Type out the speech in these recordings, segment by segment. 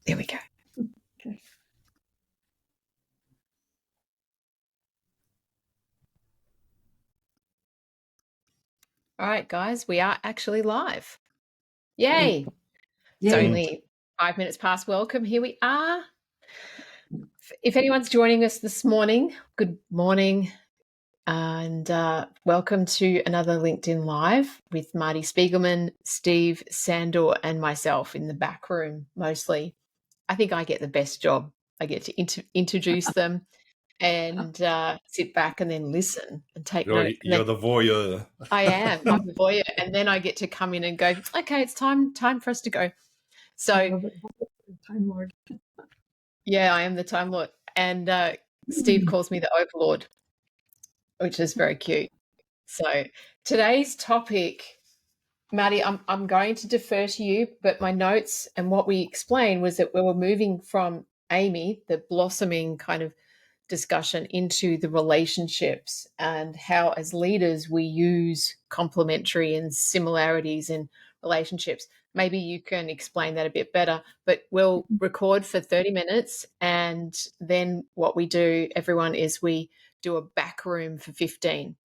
There we go. Okay. All right, guys, we are actually live. Yay. It's Yay. only 5 minutes past welcome. Here we are. If anyone's joining us this morning, good morning and welcome to another LinkedIn Live with Marti Spiegelman, Steve, Sandor, and myself in the back room mostly. I think I get the best job. I get to introduce them and sit back and then listen and take notes. You're the voyeur. I am. I'm the voyeur, and then I get to come in and go, okay, it's time for us to go. So, Time Lord. yeah, I am the Time Lord. And Steve calls me the Overlord, which is very cute. So today's topic, Marti, I'm going to defer to you, but my notes and what we explained was that we were moving from Amy, the blossoming kind of discussion, into the relationships and how as leaders we use complementary and similarities in relationships. Maybe you can explain that a bit better, but we'll record for 30 minutes and then what we do, everyone, is we do a back room for 15.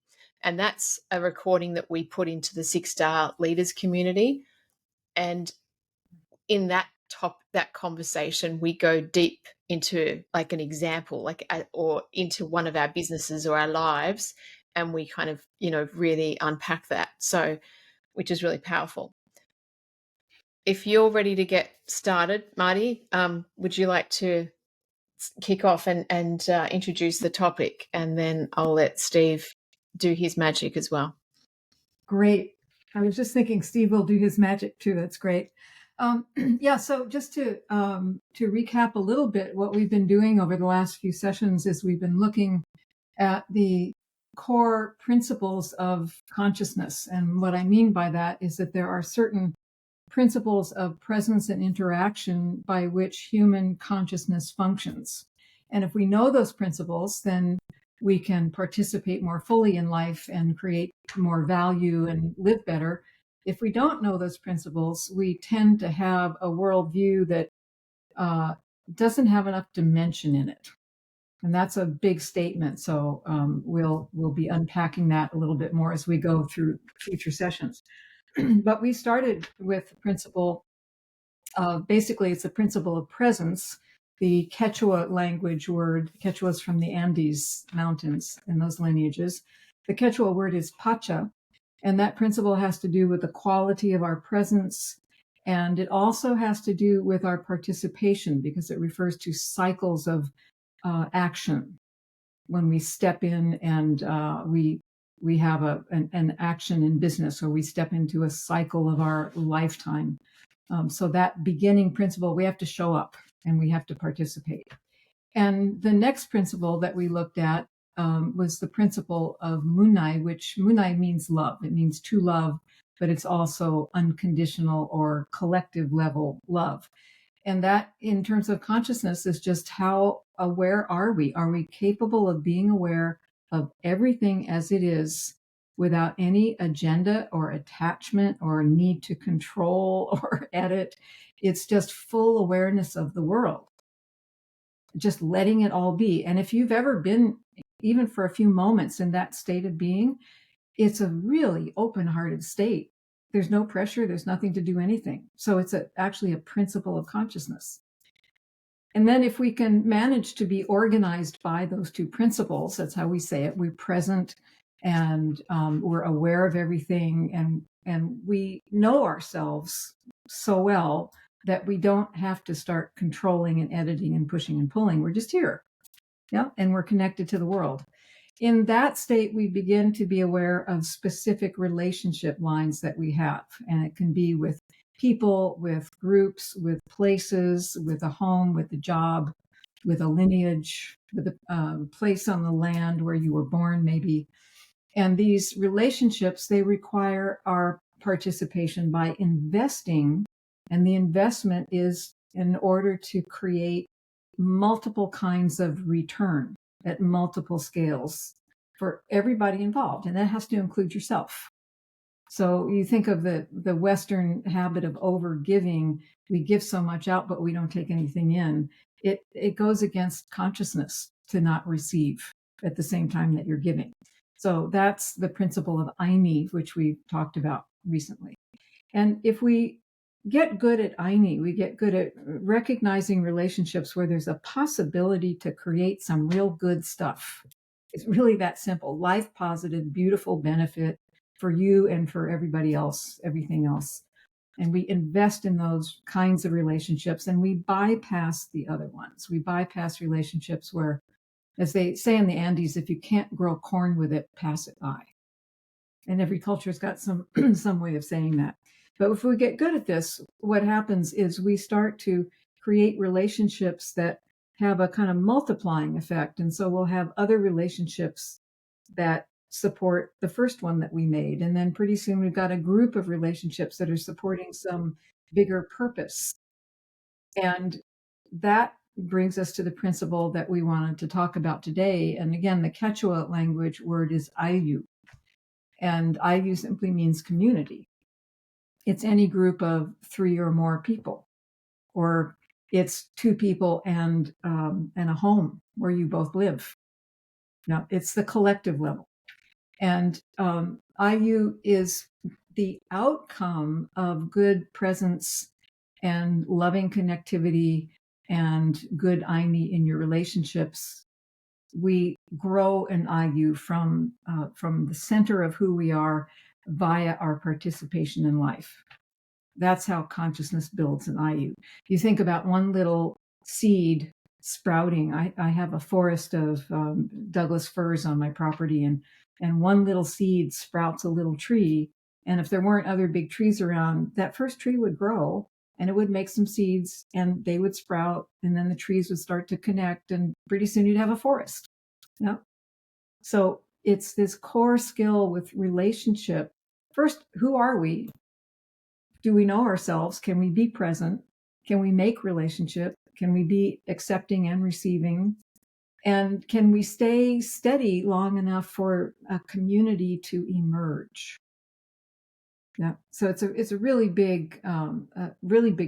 And that's a recording that we put into the 6-Star Leaders community. And in that conversation, we go deep into like an example, or into one of our businesses or our lives, and we kind of, really unpack that. So, which is really powerful. If you're ready to get started, Marti, would you like to kick off and introduce the topic, and then I'll let Steve do his magic as well. Great. I was just thinking Steve will do his magic too. That's great. Yeah. So just to recap a little bit, what we've been doing over the last few sessions is we've been looking at the core principles of consciousness. And what I mean by that is that there are certain principles of presence and interaction by which human consciousness functions. And if we know those principles, then we can participate more fully in life and create more value and live better. If we don't know those principles, we tend to have a worldview that doesn't have enough dimension in it. And that's a big statement. So we'll be unpacking that a little bit more as we go through future sessions. But we started with the principle of, basically, it's the principle of presence. The Quechua language word, Quechua is from the Andes Mountains in those lineages. The Quechua word is pacha, and that principle has to do with the quality of our presence. And it also has to do with our participation, because it refers to cycles of action. When we step in and we have an action in business, or we step into a cycle of our lifetime. So that beginning principle, we have to show up and we have to participate. And the next principle that we looked at was the principle of Munai, which Munai means love. It means to love, but it's also unconditional or collective level love. And that, in terms of consciousness, is just how aware are we? Are we capable of being aware of everything as it is without any agenda or attachment or need to control or edit? It's just full awareness of the world, just letting it all be. And if you've ever been, even for a few moments, in that state of being, it's a really open-hearted state. There's no pressure. There's nothing to do anything. So it's actually a principle of consciousness. And then if we can manage to be organized by those two principles, that's how we say it, we're present and we're aware of everything, and we know ourselves so well that we don't have to start controlling and editing and pushing and pulling. We're just here. Yeah. And we're connected to the world. In that state, we begin to be aware of specific relationship lines that we have. And it can be with people, with groups, with places, with a home, with a job, with a lineage, with a place on the land where you were born, maybe. And these relationships, they require our participation by investing. And the investment is in order to create multiple kinds of return at multiple scales for everybody involved. And that has to include yourself. So you think of the Western habit of over giving. We give so much out, but we don't take anything in. It goes against consciousness to not receive at the same time that you're giving. So that's the principle of Aini, which we've talked about recently. And if we get good at Aini, we get good at recognizing relationships where there's a possibility to create some real good stuff. It's really that simple. Life positive, beautiful benefit for you and for everybody else, everything else. And we invest in those kinds of relationships, and we bypass the other ones. We bypass relationships where, as they say in the Andes, if you can't grow corn with it, pass it by. And every culture's got some some way of saying that. But if we get good at this, what happens is we start to create relationships that have a kind of multiplying effect. And so we'll have other relationships that support the first one that we made. And then pretty soon we've got a group of relationships that are supporting some bigger purpose. And that brings us to the principle that we wanted to talk about today. And again, the Quechua language word is ayu. And ayu simply means community. It's any group of 3 or more people, or it's 2 people and a home where you both live. Now, it's the collective level. And ayu is the outcome of good presence and loving connectivity and good aini in your relationships. We grow an ayu from the center of who we are via our participation in life. That's how consciousness builds an ayu. You think about one little seed sprouting. I have a forest of Douglas firs on my property, and one little seed sprouts a little tree. And if there weren't other big trees around, that first tree would grow and it would make some seeds and they would sprout, and then the trees would start to connect, and pretty soon you'd have a forest. Yeah. So it's this core skill with relationship. First, who are we? Do we know ourselves? Can we be present? Can we make relationship? Can we be accepting and receiving? And can we stay steady long enough for a community to emerge? Yeah. So it's a really big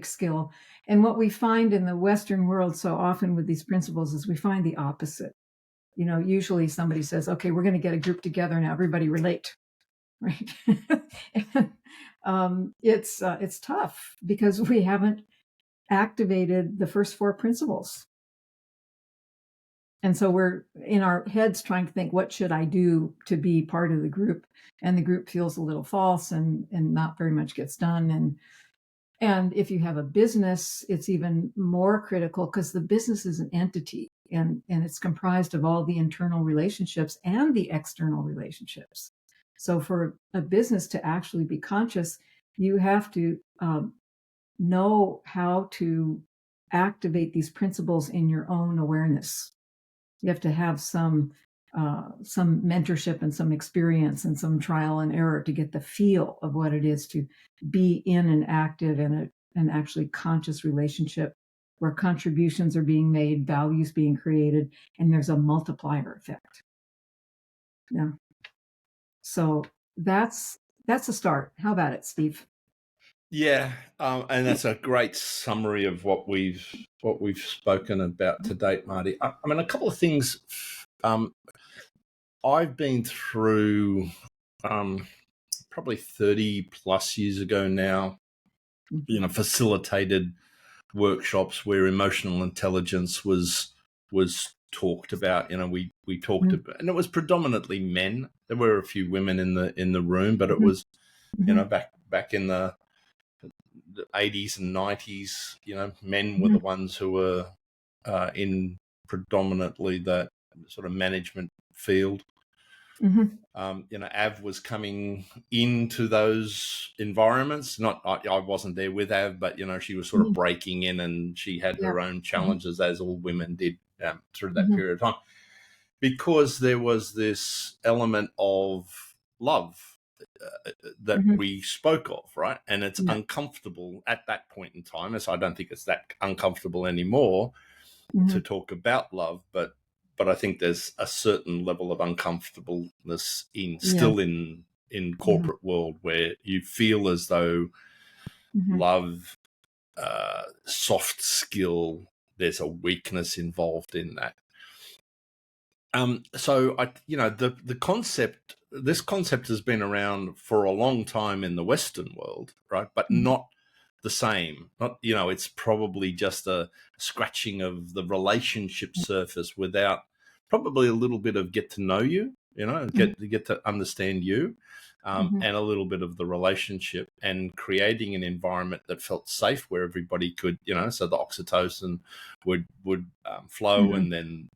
skill. And what we find in the Western world so often with these principles is we find the opposite. You know, usually somebody says, okay, we're going to get a group together now, everybody relate. Right. And it's tough because we haven't activated the first 4 principles. And so we're in our heads trying to think, what should I do to be part of the group? And the group feels a little false, and not very much gets done. And if you have a business, it's even more critical because the business is an entity, and it's comprised of all the internal relationships and the external relationships. So for a business to actually be conscious, you have to know how to activate these principles in your own awareness. You have to have some mentorship and some experience and some trial and error to get the feel of what it is to be in an active and an actually conscious relationship where contributions are being made, values being created, and there's a multiplier effect. Yeah. So that's a start. How about it, Steve? Yeah, and that's a great summary of what we've spoken about to date, Marty. I mean, a couple of things. I've been through probably 30 plus years ago now, facilitated workshops where emotional intelligence was talked about. We talked about, and it was predominantly men. There were a few women in the room, but it was back in the 80s and 90s, men were the ones who were in predominantly that sort of management field. Av was coming into those environments. I wasn't there with Av, but she was sort of breaking in, and she had her own challenges, as all women did through that period of time, because there was this element of love that we spoke of, right? And it's uncomfortable at that point in time, as I don't think it's that uncomfortable anymore to talk about love, but I think there's a certain level of uncomfortableness still in in corporate world where you feel as though love, soft skill, there's a weakness involved in that. So the concept, this concept has been around for a long time in the Western world, right? But not the same. Not, it's probably just a scratching of the relationship surface without probably a little bit of get to know you, get to understand you, and a little bit of the relationship, and creating an environment that felt safe where everybody could, so the oxytocin would flow, and then,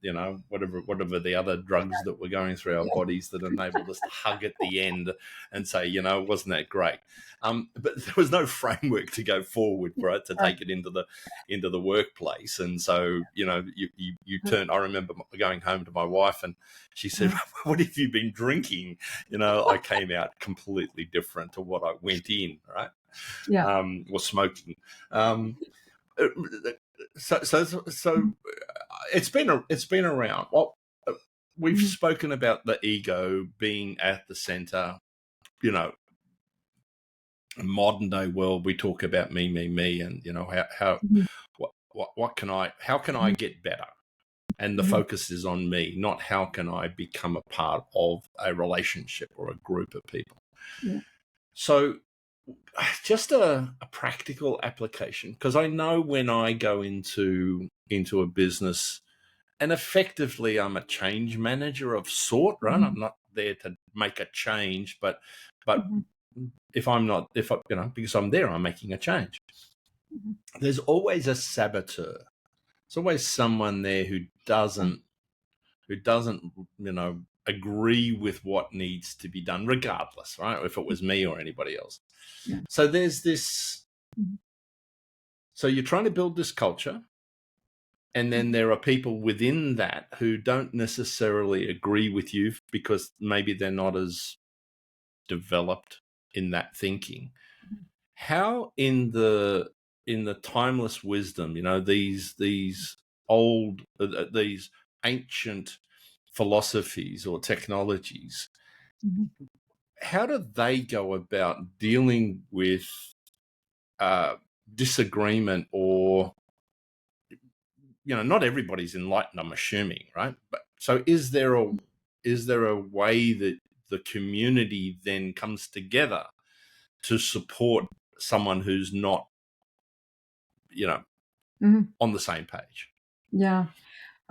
whatever the other drugs that were going through our bodies that enabled us to hug at the end and say, wasn't that great? But there was no framework to go forward, right, to take it into the workplace. And so, you turn. I remember going home to my wife, and she said, "What have you been drinking?" I came out completely different to what I went in, right? Yeah. Or smoking. So it's been around. Well, we've spoken about the ego being at the center. Modern day world, we talk about me, and how how can I get better? And the focus is on me, not how can I become a part of a relationship or a group of people. Yeah. So just a practical application, because I know when I go into a business, and effectively I'm a change manager of sort, right? I'm not there to make a change, but because I'm there, I'm making a change. There's always a saboteur. There's always someone there who doesn't agree with what needs to be done, regardless, right? If it was me or anybody else. Yeah. So there's this. So you're trying to build this culture, and then there are people within that who don't necessarily agree with you because maybe they're not as developed in that thinking. How in the timeless wisdom, these old, these ancient philosophies or technologies, how do they go about dealing with disagreement? Or, not everybody's enlightened, I'm assuming, right? But so is there a way that the community then comes together to support someone who's not, on the same page? Yeah.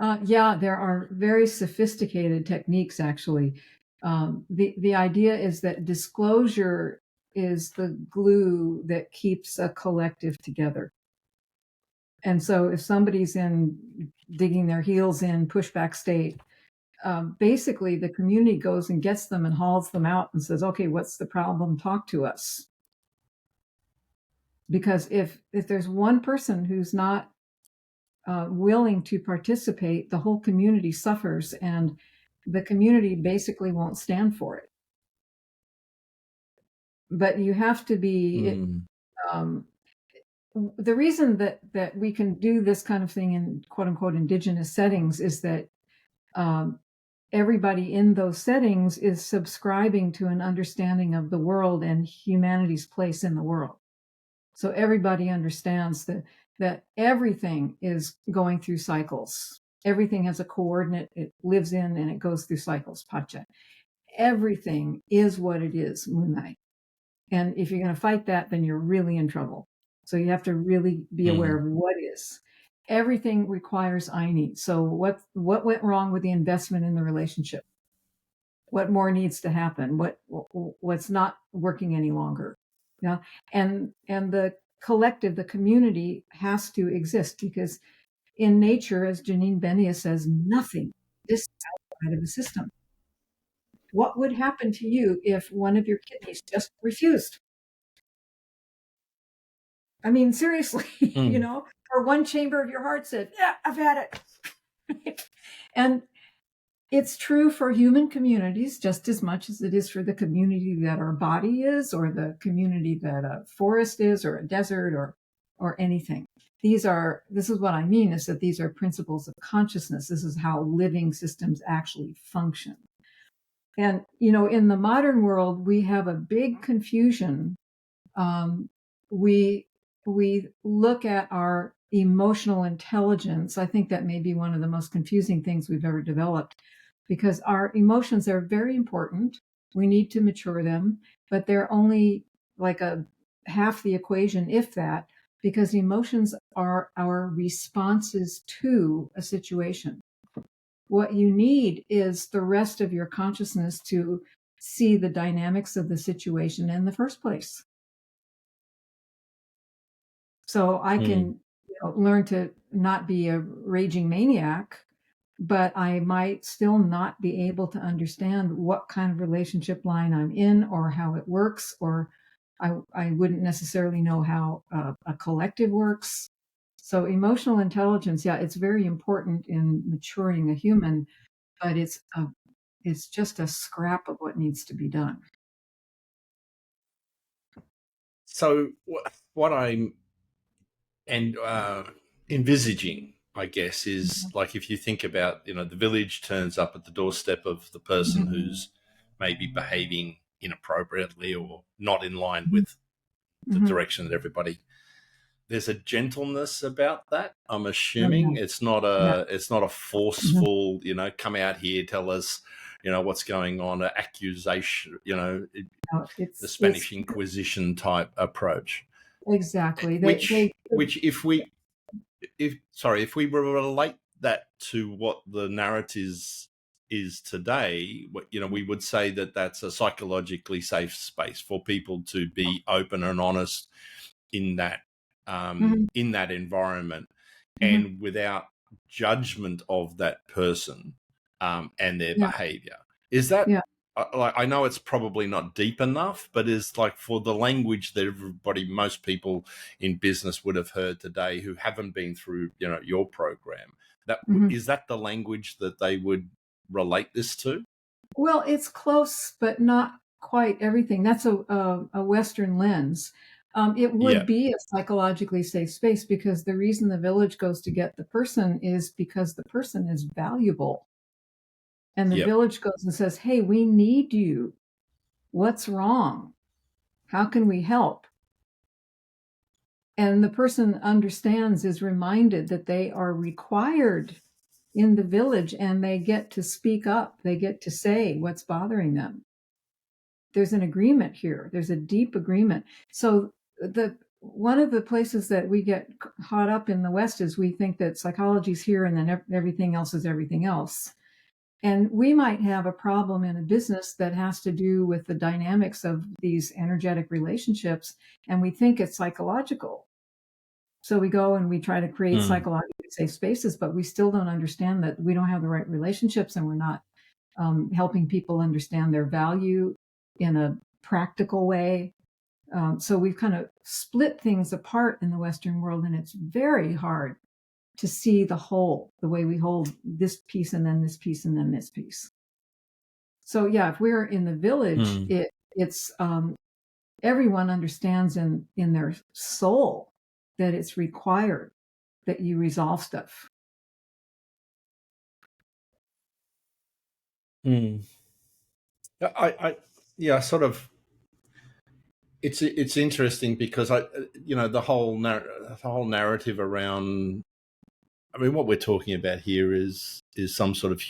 There are very sophisticated techniques, actually. The idea is that disclosure is the glue that keeps a collective together. And so if somebody's digging their heels in pushback state, basically the community goes and gets them and hauls them out and says, okay, what's the problem? Talk to us. Because if there's one person who's not willing to participate, the whole community suffers, and the community basically won't stand for it. But you have to be, the reason that we can do this kind of thing in quote unquote indigenous settings is that everybody in those settings is subscribing to an understanding of the world and humanity's place in the world. So everybody understands that everything is going through cycles. Everything has a coordinate it lives in, and it goes through cycles, Pacha. Everything is what it is, Munai. And if you're going to fight that, then you're really in trouble. So you have to really be aware of what is. Everything requires I need. So what went wrong with the investment in the relationship? What more needs to happen? What's not working any longer? Yeah. And the collective, the community has to exist, because in nature, as Janine Benia says, nothing is outside of the system. What would happen to you if one of your kidneys just refused? I mean, seriously, or one chamber of your heart said, yeah, I've had it. And it's true for human communities just as much as it is for the community that our body is, or the community that a forest is, or a desert, or anything. This is what I mean, is that these are principles of consciousness. This is how living systems actually function. And, in the modern world, we have a big confusion. We look at our emotional intelligence. I think that may be one of the most confusing things we've ever developed, because our emotions are very important. We need to mature them, but they're only like a half the equation, if that, because emotions are our responses to a situation. What you need is the rest of your consciousness to see the dynamics of the situation in the first place. So I can learn to not be a raging maniac, but I might still not be able to understand what kind of relationship line I'm in or how it works, or I wouldn't necessarily know how a collective works. So emotional intelligence, yeah, it's very important in maturing a human, but it's just a scrap of what needs to be done. So what I'm envisaging, I guess, is like, if you think about, the village turns up at the doorstep of the person who's maybe behaving inappropriately or not in line with the direction that everybody. There's a gentleness about that. I'm assuming it's not a forceful, come out here, tell us, what's going on, an accusation, the Spanish Inquisition type approach. Exactly. Which if we relate that to what the narrative is today, we would say that that's a psychologically safe space for people to be open and honest in that in that environment, and without judgment of that person and their behavior. Is that I know it's probably not deep enough, but is like, for the language that most people in business would have heard today who haven't been through, your program, is that the language that they would relate this to? Well, it's close, but not quite everything. That's a Western lens. It would be a psychologically safe space, because the reason the village goes to get the person is because the person is valuable. And the village goes and says, hey, we need you. What's wrong? How can we help? And the person understands, is reminded that they are required in the village, and they get to speak up. They get to say what's bothering them. There's an agreement here. There's a deep agreement. So one of the places that we get caught up in the West is we think that psychology's here and then everything else is everything else. And we might have a problem in a business that has to do with the dynamics of these energetic relationships, and we think it's psychological. So we go and we try to create psychologically safe spaces, but we still don't understand that we don't have the right relationships, and we're not helping people understand their value in a practical way. So we've kind of split things apart in the Western world, and it's very hard to see the whole, the way we hold this piece and then this piece and then this piece. So yeah, if we're in the village, it's everyone understands in their soul that it's required that you resolve stuff. Sort of. It's interesting because the whole narrative around. I mean, what we're talking about here is some sort of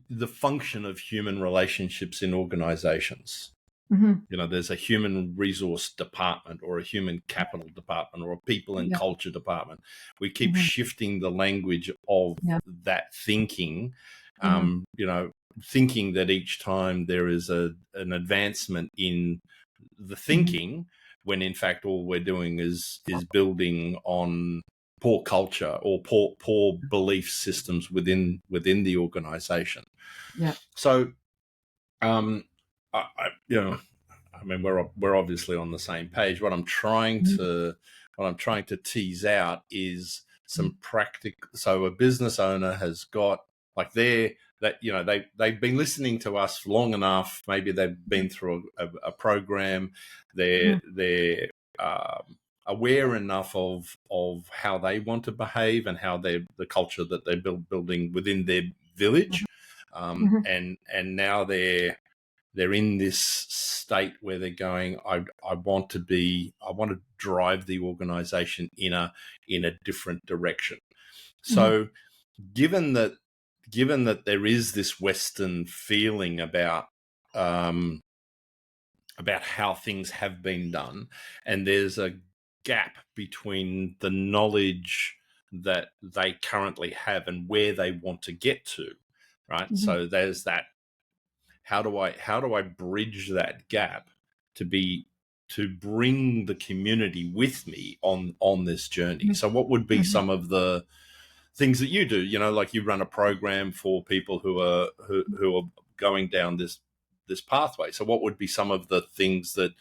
the function of human relationships in organizations. There's a human resource department, or a human capital department, or a people and culture department. We keep shifting the language of that thinking, thinking that each time there is an advancement in the thinking, when in fact all we're doing is building on poor culture or poor belief systems within the organization. So I mean, we're obviously on the same page. What I'm trying to tease out is some practical. So a business owner has got, like, they've been listening to us long enough. Maybe they've been through a program. They're aware enough of how they want to behave and how the culture that they're building within their village. and now they're in this state where they're going, I want to drive the organization in a different direction. So given that there is this Western feeling about how things have been done, and there's a gap between the knowledge that they currently have and where they want to get to, right? So there's that. How do I bridge that gap to bring the community with me on this journey? So what would be some of the things that you do? Like you run a program for people who are going down this pathway. So what would be some of the things that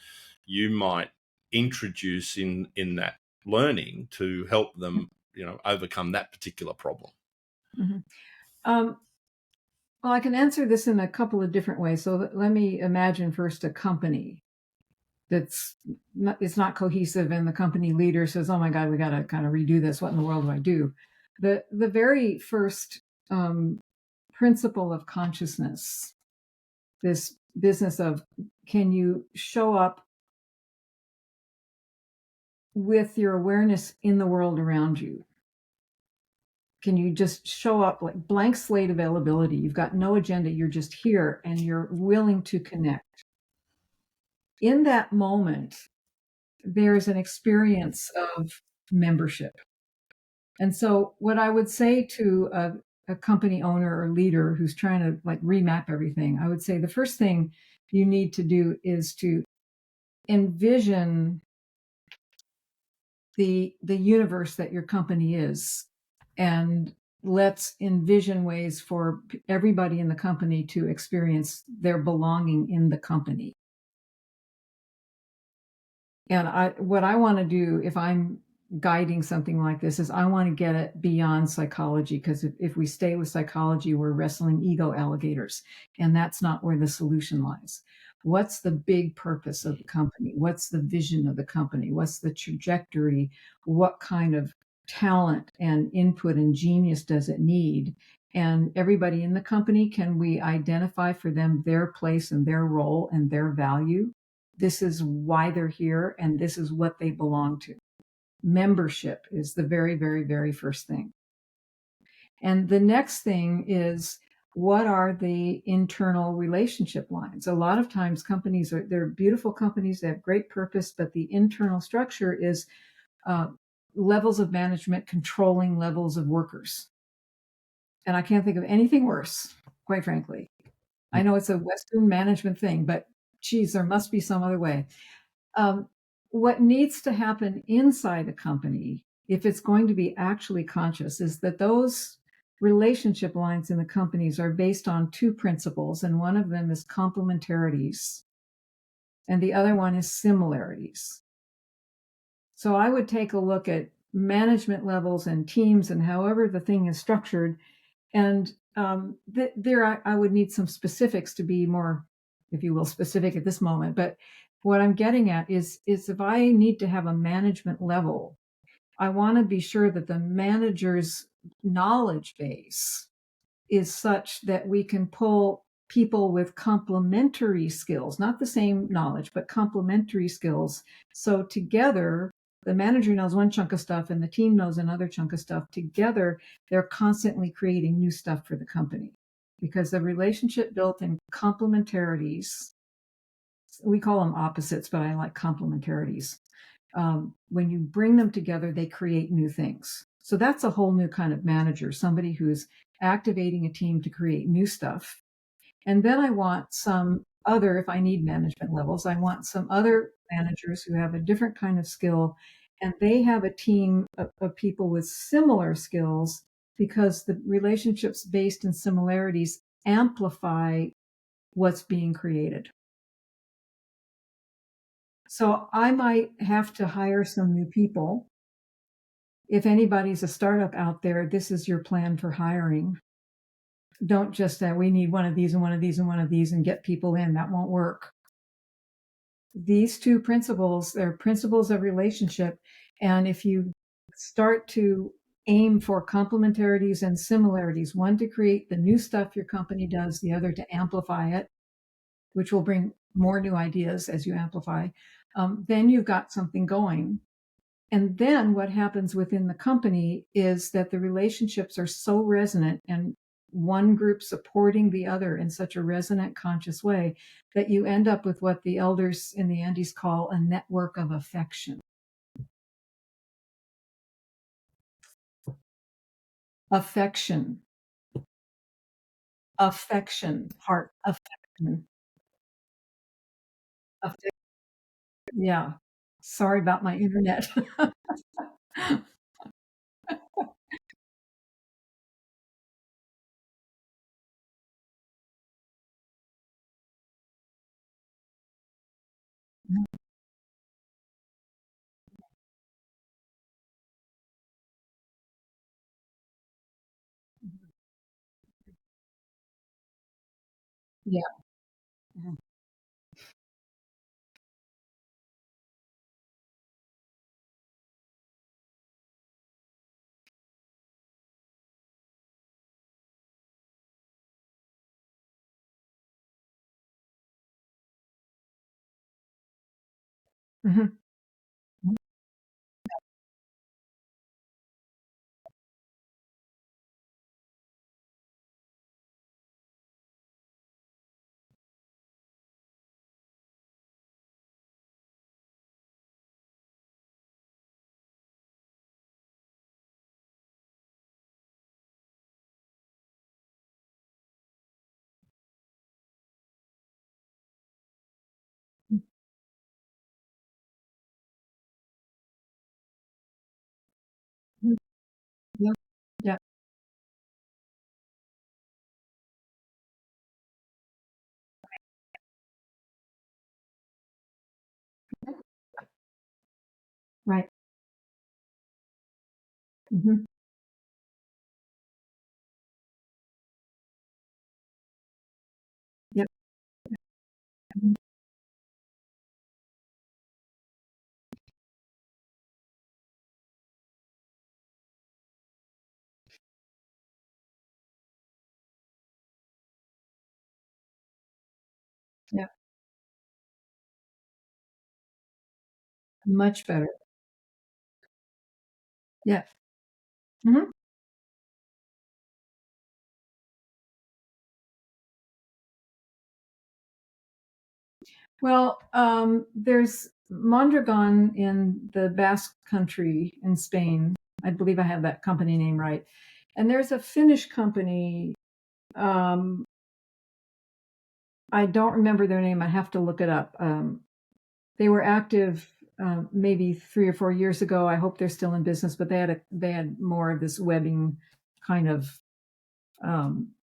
you might introduce in that learning to help them, overcome that particular problem? Well, I can answer this in a couple of different ways. So let me imagine first a company it's not cohesive, and the company leader says, "Oh my God, we got to kind of redo this. What in the world do I do?" The very first principle of consciousness, this business of, can you show up with your awareness in the world around you? Can you just show up like blank slate availability? You've got no agenda. You're just here and you're willing to connect. In that moment, there's an experience of membership. And so what I would say to a company owner or leader who's trying to like remap everything, I would say the first thing you need to do is to envision the universe that your company is, and let's envision ways for everybody in the company to experience their belonging in the company. And what I want to do if I'm guiding something like this is I want to get it beyond psychology, because if we stay with psychology, we're wrestling ego alligators, and that's not where the solution lies. What's the big purpose of the company? What's the vision of the company? What's the trajectory? What kind of talent and input and genius does it need? And everybody in the company, can we identify for them their place and their role and their value? This is why they're here, and this is what they belong to. Membership is the very, very, very first thing. And the next thing is, what are the internal relationship lines? A lot of times companies they're beautiful companies, they have great purpose, but the internal structure is levels of management controlling levels of workers. And I can't think of anything worse, quite frankly. I know it's a Western management thing, but geez, there must be some other way. What needs to happen inside a company, if it's going to be actually conscious, is that those relationship lines in the companies are based on two principles, and one of them is complementarities, and the other one is similarities. So I would take a look at management levels and teams and however the thing is structured, and there I would need some specifics to be more, if you will, specific at this moment. But what I'm getting at is if I need to have a management level, I want to be sure that the manager's knowledge base is such that we can pull people with complementary skills, not the same knowledge, but complementary skills. So together, the manager knows one chunk of stuff and the team knows another chunk of stuff. Together, they're constantly creating new stuff for the company, because the relationship built in complementarities, we call them opposites, but I like complementarities. When you bring them together, they create new things. So that's a whole new kind of manager, somebody who's activating a team to create new stuff. And then I want some other, if I need management levels, I want some other managers who have a different kind of skill, and they have a team of people with similar skills, because the relationships based in similarities amplify what's being created. So I might have to hire some new people. If anybody's a startup out there, this is your plan for hiring. Don't just say, we need one of these and one of these and one of these and get people in. That won't work. These two principles, they're principles of relationship. And if you start to aim for complementarities and similarities, one to create the new stuff your company does, the other to amplify it, which will bring more new ideas as you amplify, then you've got something going. And then what happens within the company is that the relationships are so resonant and one group supporting the other in such a resonant, conscious way that you end up with what the elders in the Andes call a network of affection. Affection. Affection. Heart. Affection. Affection. Yeah. Sorry about my internet. Yeah. Mm-hmm. Yeah. Yeah. Right. Mm-hmm. Yep. Yeah. Much better. Yeah. Mm-hmm. Well, there's Mondragon in the Basque country in Spain. I believe I have that company name right. And there's a Finnish company. Um, I don't remember their name. I have to look it up. They were active maybe 3 or 4 years ago. I hope they're still in business, but they had more of this webbing kind of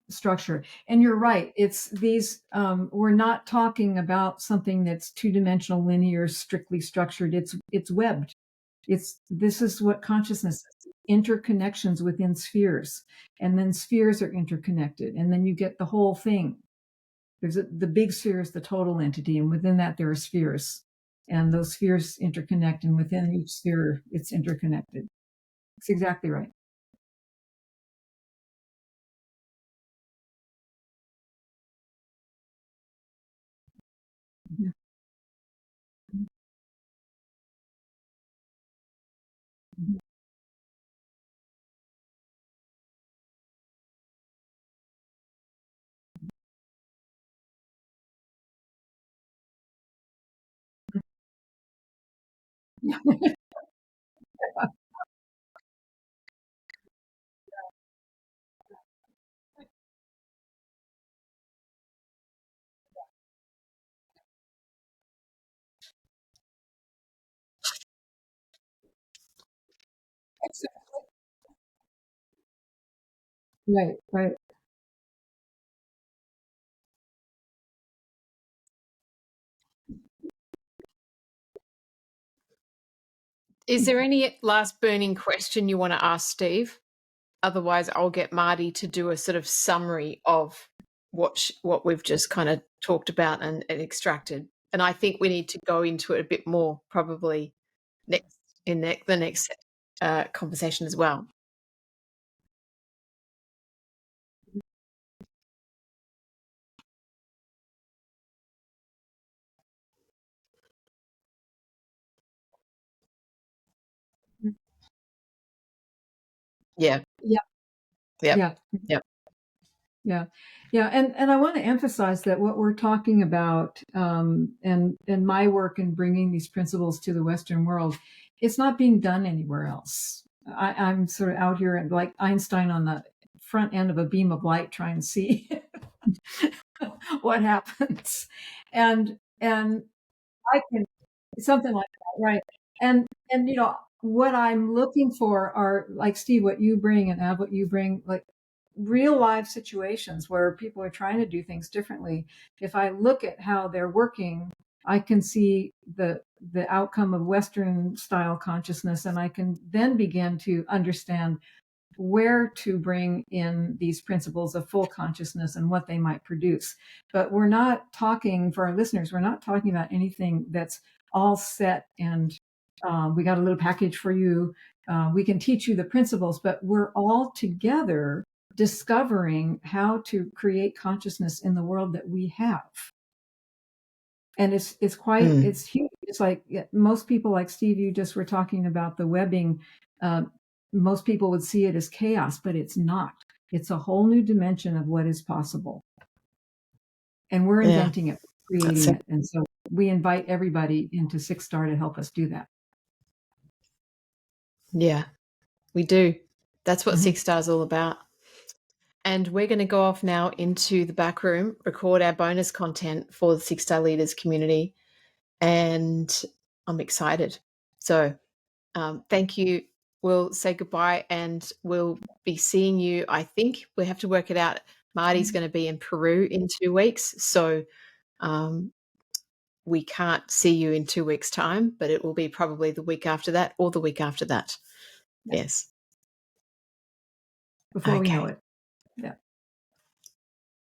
structure. And you're right. It's these. We're not talking about something that's two-dimensional, linear, strictly structured. It's webbed. This is what consciousness is. Interconnections within spheres, and then spheres are interconnected, and then you get the whole thing. The big sphere is the total entity, and within that there are spheres, and those spheres interconnect, and within each sphere it's interconnected. It's exactly right. Yeah. Right, right. Is there any last burning question you want to ask Steve? Otherwise, I'll get Marty to do a sort of summary of what we've just kind of talked about and extracted. And I think we need to go into it a bit more probably next in the next conversation as well. Yeah. Yeah. Yep. Yeah. Yep. Yeah. Yeah. And I want to emphasize that what we're talking about, and my work in bringing these principles to the Western world, it's not being done anywhere else. I'm sort of out here like Einstein on the front end of a beam of light trying to see what happens. And I can, something like that, right? And what I'm looking for are, like, Steve, what you bring, and Av, what you bring, like real life situations where people are trying to do things differently. If I look at how they're working, I can see the outcome of Western style consciousness, and I can then begin to understand where to bring in these principles of full consciousness and what they might produce. But we're not talking, for our listeners, we're not talking about anything that's all set and we got a little package for you. We can teach you the principles, but we're all together discovering how to create consciousness in the world that we have. And it's quite, it's huge. It's like most people, like Steve, you just were talking about the webbing. Most people would see it as chaos, but it's not. It's a whole new dimension of what is possible. And we're inventing it, creating it. And so we invite everybody into Six Star to help us do that. Yeah, we do. That's what Six Star is all about. And we're going to go off now into the back room, record our bonus content for the Six Star Leaders community. And I'm excited. So thank you. We'll say goodbye, and we'll be seeing you. I think we have to work it out. Marti's going to be in Peru in 2 weeks. So we can't see you in 2 weeks' time, but it will be probably the week after that or the week after that. Yes. Before we know it. Yeah.